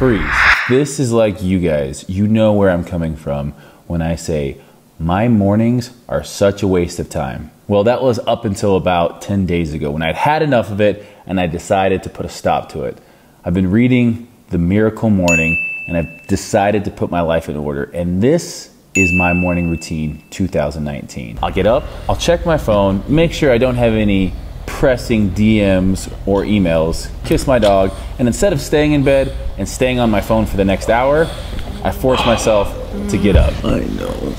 freeze. This is like you guys. You know where I'm coming from when I say my mornings are such a waste of time. Well, that was up until about 10 days ago when I'd had enough of it and I decided to put a stop to it. I've been reading The Miracle Morning and I've decided to put my life in order. And this is my morning routine 2019. I'll get up, I'll check my phone, make sure I don't have any pressing DMs or emails, kiss my dog, and instead of staying in bed and staying on my phone for the next hour, I force myself to get up. I know.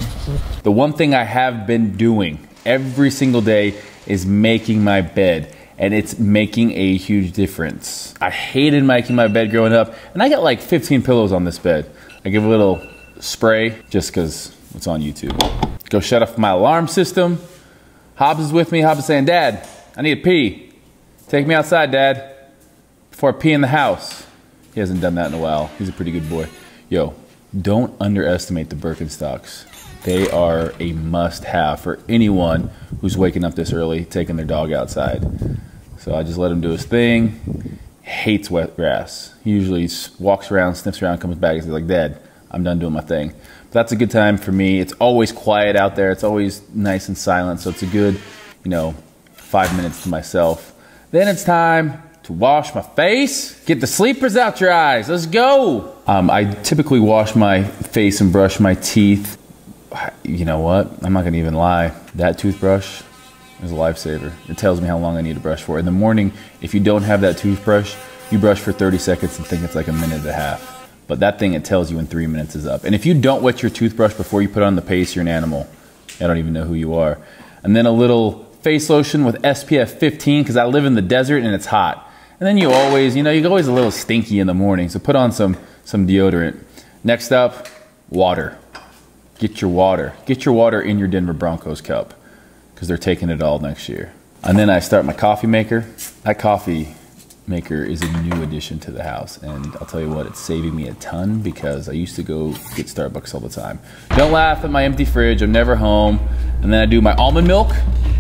The one thing I have been doing every single day is making my bed, and it's making a huge difference. I hated making my bed growing up, and I got like 15 pillows on this bed. I give a little spray just because it's on YouTube. Go shut off my alarm system. Hobbs is with me. Hobbs is saying, Dad, I need to pee. Take me outside, Dad, before I pee in the house. He hasn't done that in a while. He's a pretty good boy. Yo, don't underestimate the Birkenstocks. They are a must-have for anyone who's waking up this early, taking their dog outside. So I just let him do his thing. Hates wet grass. He usually walks around, sniffs around, comes back, and he's like, Dad, I'm done doing my thing. But that's a good time for me. It's always quiet out there. It's always nice and silent. So it's a good, 5 minutes to myself. Then it's time to wash my face. Get the sleepers out your eyes. Let's go. I typically wash my face and brush my teeth. You know what? I'm not going to even lie. That toothbrush is a lifesaver. It tells me how long I need to brush for. In the morning, if you don't have that toothbrush, you brush for 30 seconds and think it's like a minute and a half. But that thing, it tells you when 3 minutes is up. And if you don't wet your toothbrush before you put on the paste, you're an animal. I don't even know who you are. And then a little face lotion with SPF 15 because I live in the desert and it's hot. And then you always, you're always a little stinky in the morning. So put on some deodorant. Next up, water. Get your water. Get your water in your Denver Broncos cup because they're taking it all next year. And then I start my coffee maker. That coffee maker is a new addition to the house, and I'll tell you what, it's saving me a ton because I used to go get Starbucks all the time. Don't laugh at my empty fridge. I'm never home. And then I do my almond milk,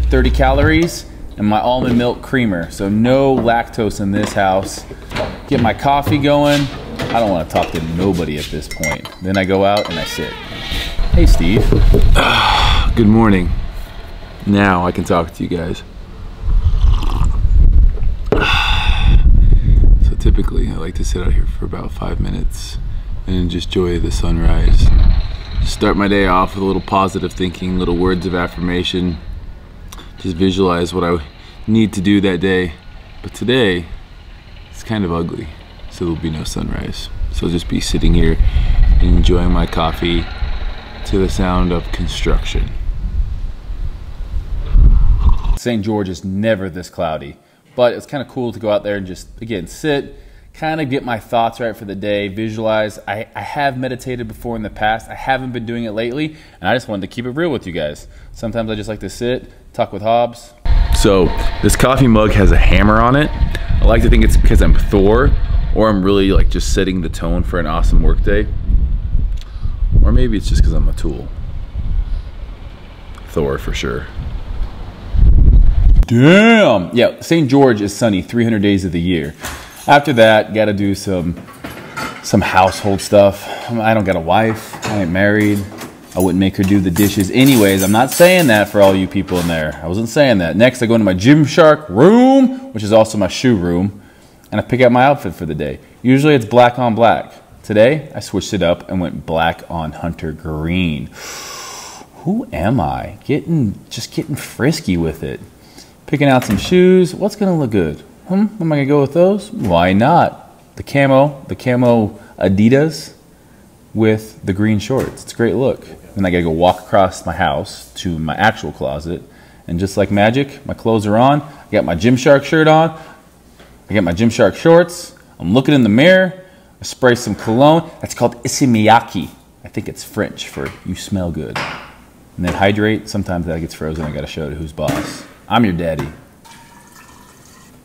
30 calories, and my almond milk creamer. So no lactose in this house. Get my coffee going. I don't want to talk to nobody at this point. Then I go out and I sit. Hey, Steve. Good morning. Now I can talk to you guys. So typically I like to sit out here for about 5 minutes and just enjoy the sunrise. Start my day off with a little positive thinking, little words of affirmation. Just visualize what I need to do that day. But today, it's kind of ugly, so there'll be no sunrise. So I'll just be sitting here enjoying my coffee to the sound of construction. St. George is never this cloudy, but it's kind of cool to go out there and just, again, sit, kind of get my thoughts right for the day, visualize. I have meditated before in the past. I haven't been doing it lately, and I just wanted to keep it real with you guys. Sometimes I just like to sit, talk with Hobbs. So this coffee mug has a hammer on it. I like to think it's because I'm Thor, or I'm really like just setting the tone for an awesome work day. Or maybe it's just because I'm a tool. Thor for sure. Damn! Yeah, St. George is sunny 300 days of the year. After that, gotta do some household stuff. I don't got a wife. I ain't married. I wouldn't make her do the dishes anyways. I'm not saying that for all you people in there. I wasn't saying that. Next, I go into my Gymshark room, which is also my shoe room, and I pick out my outfit for the day. Usually it's black on black. Today, I switched it up and went black on hunter green. Who am I? Just getting frisky with it. Picking out some shoes. What's gonna look good? Am I gonna go with those? Why not? The camo Adidas with the green shorts. It's a great look. Then I gotta go walk across my house to my actual closet. And just like magic, my clothes are on. I got my Gymshark shirt on. I got my Gymshark shorts. I'm looking in the mirror. I spray some cologne. That's called Issey Miyake. I think it's French for you smell good. And then hydrate. Sometimes that gets frozen. I gotta show it who's boss. I'm your daddy.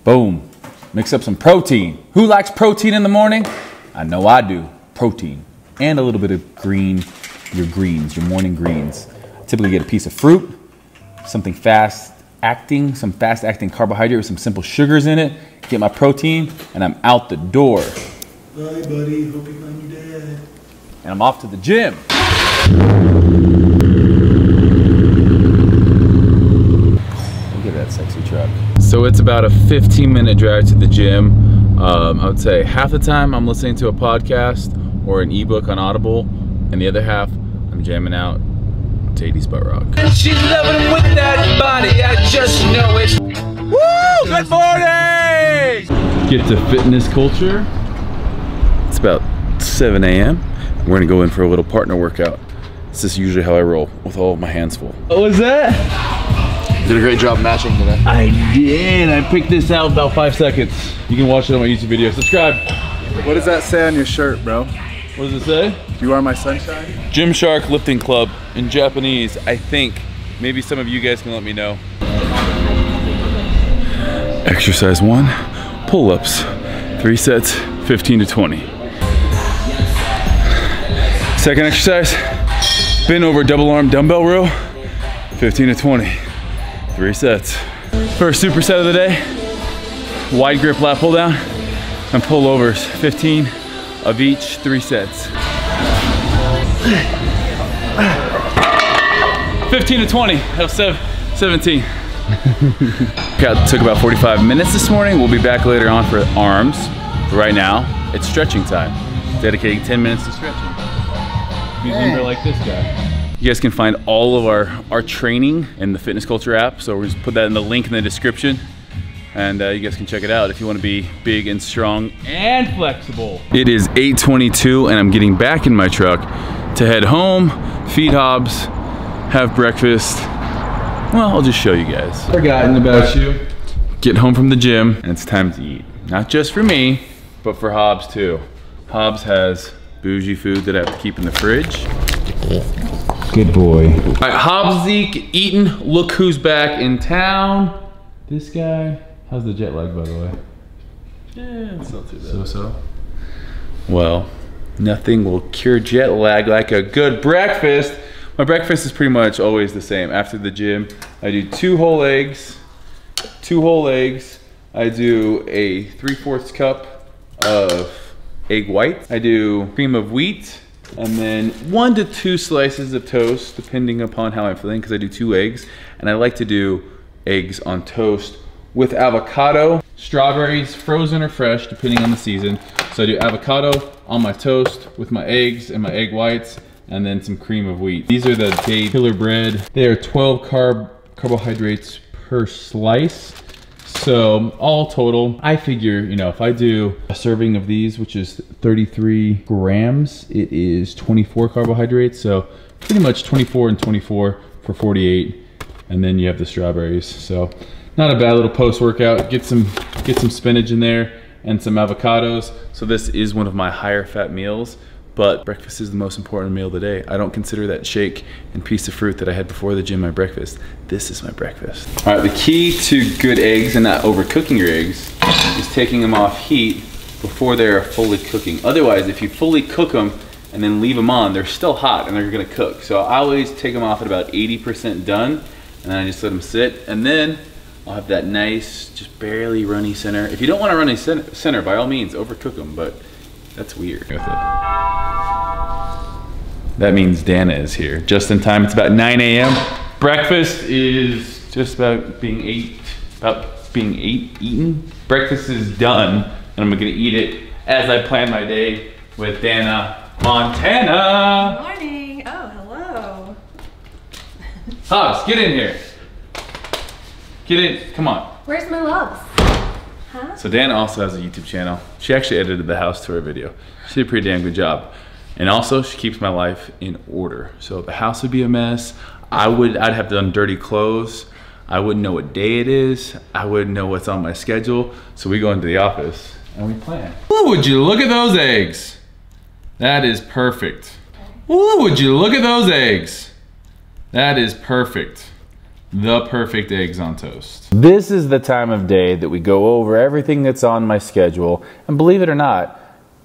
Boom. Mix up some protein. Who likes protein in the morning? I know I do. Protein. And a little bit of green, your morning greens. I typically get a piece of fruit, something fast-acting, some fast-acting carbohydrate with some simple sugars in it. Get my protein, and I'm out the door. Bye, buddy. Hope you find your dad. And I'm off to the gym. Look at that sexy truck. So it's about a 15-minute drive to the gym. I would say half the time I'm listening to a podcast or an ebook on Audible, and the other half I'm jamming out to 80s butt rock. And she's loving with that body, I just know it. Woo! Good morning! Get to Fitness Culture. It's about 7 a.m. We're gonna go in for a little partner workout. This is usually how I roll, with all of my hands full. What was that? Did a great job matching today. I did. I picked this out in about 5 seconds. You can watch it on my YouTube video. Subscribe. What does that say on your shirt, bro? What does it say? You are my sunshine? Gymshark Lifting Club in Japanese, I think. Maybe some of you guys can let me know. Exercise 1, pull-ups. 3 sets, 15 to 20. Second exercise, bend over double arm dumbbell row, 15 to 20. 3 sets. First superset of the day, wide grip lat pull down and pullovers, 15 of each, 3 sets. 15 to 20 out of 17. Took about 45 minutes this morning. We'll be back later on for arms. But right now, it's stretching time. Dedicating 10 minutes to stretching. Be a limber like this guy. You guys can find all of our training in the Fitness Culture app. So we're just put that in the link in the description. And you guys can check it out if you want to be big and strong and flexible. It is 8:22 and I'm getting back in my truck to head home, feed Hobbs, have breakfast. Well, I'll just show you guys. Forgotten about you. Get home from the gym and it's time to eat. Not just for me, but for Hobbs too. Hobbs has bougie food that I have to keep in the fridge. Good boy. All right, Hobbs, Zeke, Eaton, look who's back in town. This guy. How's the jet lag, by the way? Yeah, it's not too bad. So-so. Well, nothing will cure jet lag like a good breakfast. My breakfast is pretty much always the same. After the gym, I do 2 whole eggs. I do a 3/4 cup of egg white. I do cream of wheat, and then 1 to 2 slices of toast, depending upon how I'm feeling, because I do 2 eggs. And I like to do eggs on toast with avocado, strawberries, frozen or fresh, depending on the season. So I do avocado on my toast with my eggs and my egg whites, and then some cream of wheat. These are the Day Killer bread. They are 12 carbohydrates per slice. So all total, I figure, you know, if I do a serving of these, which is 33 grams, it is 24 carbohydrates. So pretty much 24 and 24 for 48. And then you have the strawberries. So not a bad little post-workout. Get some spinach in there and some avocados. So this is one of my higher fat meals, but breakfast is the most important meal of the day. I don't consider that shake and piece of fruit that I had before the gym my breakfast. This is my breakfast. All right, the key to good eggs and not overcooking your eggs is taking them off heat before they're fully cooking. Otherwise, if you fully cook them and then leave them on, they're still hot and they're gonna cook. So I always take them off at about 80% done, and then I just let them sit, and then I'll have that nice, just barely runny center. If you don't want a runny center, by all means, overcook them, but that's weird. That means Dana is here, just in time. It's about 9 a.m. Breakfast is just about being eaten. Breakfast is done, and I'm gonna eat it as I plan my day with Dana Montana. Good morning. Oh, hello. Hobbs, get in here. Get in, come on. Where's my loves? Huh? So Dana also has a YouTube channel. She actually edited the house tour video. She did a pretty damn good job. And also, she keeps my life in order. So the house would be a mess. I'd have done dirty clothes. I wouldn't know what day it is. I wouldn't know what's on my schedule. So we go into the office and we plan. Ooh, would you look at those eggs? That is perfect. Ooh, would you look at those eggs? That is perfect. The perfect eggs on toast. This is the time of day that we go over everything that's on my schedule. And believe it or not,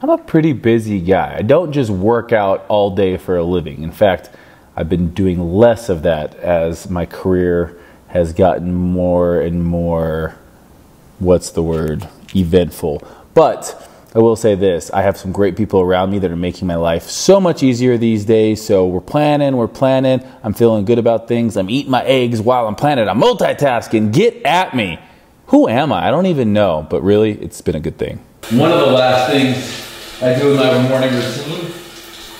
I'm a pretty busy guy. I don't just work out all day for a living. In fact, I've been doing less of that as my career has gotten more and more, what's the word, eventful. But I will say this, I have some great people around me that are making my life so much easier these days. So we're planning. I'm feeling good about things. I'm eating my eggs while I'm planning. I'm multitasking. Get at me. Who am I? I don't even know, but really, it's been a good thing. One of the last things I do in my morning routine,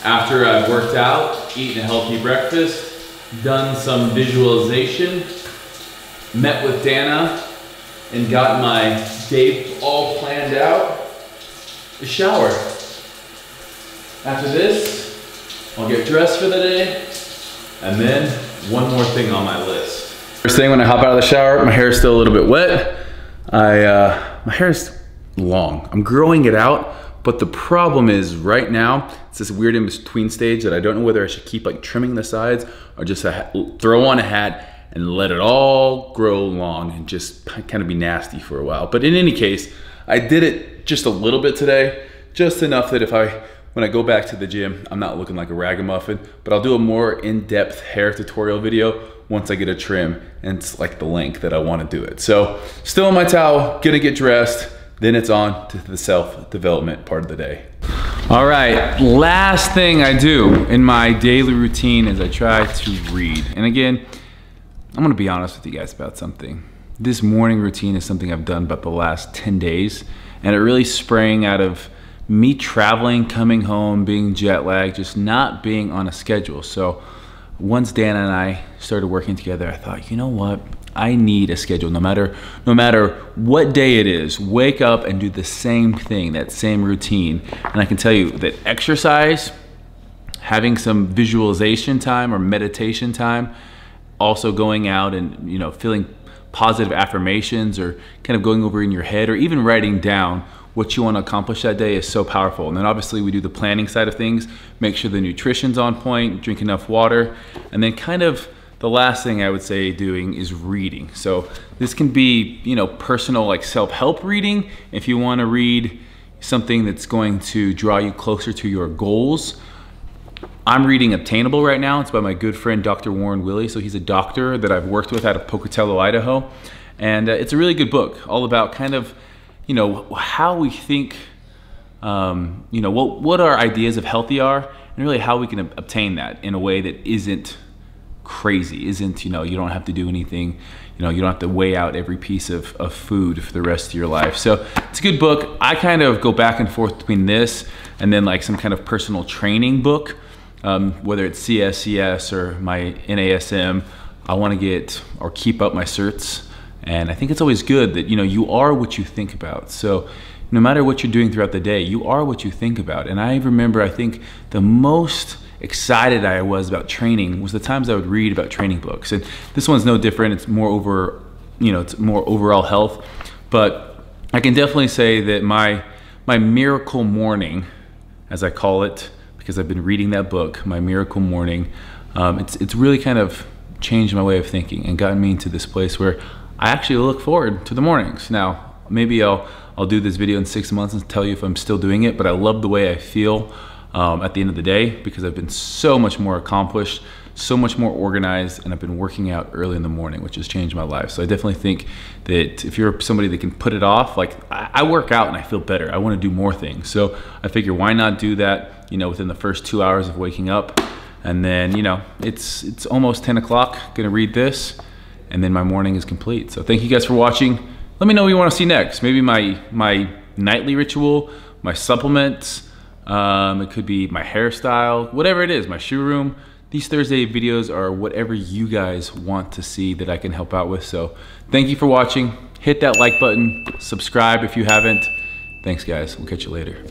after I've worked out, eaten a healthy breakfast, done some visualization, met with Dana, and got my day all planned out, a shower. After this, I'll get dressed for the day, and then one more thing on my list. First thing when I hop out of the shower, my hair is still a little bit wet. My hair is long. I'm growing it out, but the problem is right now, it's this weird in-between stage that I don't know whether I should keep like trimming the sides or just throw on a hat and let it all grow long and just kind of be nasty for a while. But in any case, I did it just a little bit today, just enough that when I go back to the gym, I'm not looking like a ragamuffin, but I'll do a more in-depth hair tutorial video once I get a trim and it's like the length that I want to do it. So still in my towel, gonna get dressed, then it's on to the self-development part of the day. All right, last thing I do in my daily routine is I try to read. And again, I'm gonna be honest with you guys about something. This morning routine is something I've done about the last 10 days, and it really sprang out of me traveling, coming home, being jet lagged, just not being on a schedule. So once Dana and I started working together, I thought, you know what? I need a schedule. No matter what day it is, wake up and do the same thing, that same routine. And I can tell you that exercise, having some visualization time or meditation time, also going out and feeling positive affirmations or kind of going over in your head or even writing down what you want to accomplish that day is so powerful. And then obviously we do the planning side of things, make sure the nutrition's on point, drink enough water, and then kind of the last thing I would say doing is reading. So this can be, personal like self-help reading. If you want to read something that's going to draw you closer to your goals. I'm reading Obtainable right now. It's by my good friend, Dr. Warren Willey. So he's a doctor that I've worked with out of Pocatello, Idaho. And it's a really good book, all about kind of, how we think, what our ideas of healthy are, and really how we can obtain that in a way that isn't crazy, you don't have to do anything, you don't have to weigh out every piece of food for the rest of your life. So it's a good book. I kind of go back and forth between this and then like some kind of personal training book. Whether it's CSCS or my NASM, I want to get or keep up my certs. And I think it's always good that, you are what you think about. So no matter what you're doing throughout the day, you are what you think about. And I remember, I think the most excited I was about training was the times I would read about training books. And this one's no different. It's more it's more overall health. But I can definitely say that my miracle morning, as I call it, because I've been reading that book, My Miracle Morning, it's really kind of changed my way of thinking and gotten me into this place where I actually look forward to the mornings. Now, maybe I'll do this video in 6 months and tell you if I'm still doing it, but I love the way I feel at the end of the day because I've been so much more accomplished, so much more organized, and I've been working out early in the morning, which has changed my life. So I definitely think that if you're somebody that can put it off, like I work out and I feel better. I want to do more things. So I figure why not do that, within the first 2 hours of waking up. And then, it's almost 10 o'clock, gonna read this, and then my morning is complete. So thank you guys for watching. Let me know what you want to see next. Maybe my nightly ritual, my supplements, it could be my hairstyle, whatever it is, my shoe room. These Thursday videos are whatever you guys want to see that I can help out with. So thank you for watching. Hit that like button, subscribe if you haven't. Thanks guys, we'll catch you later.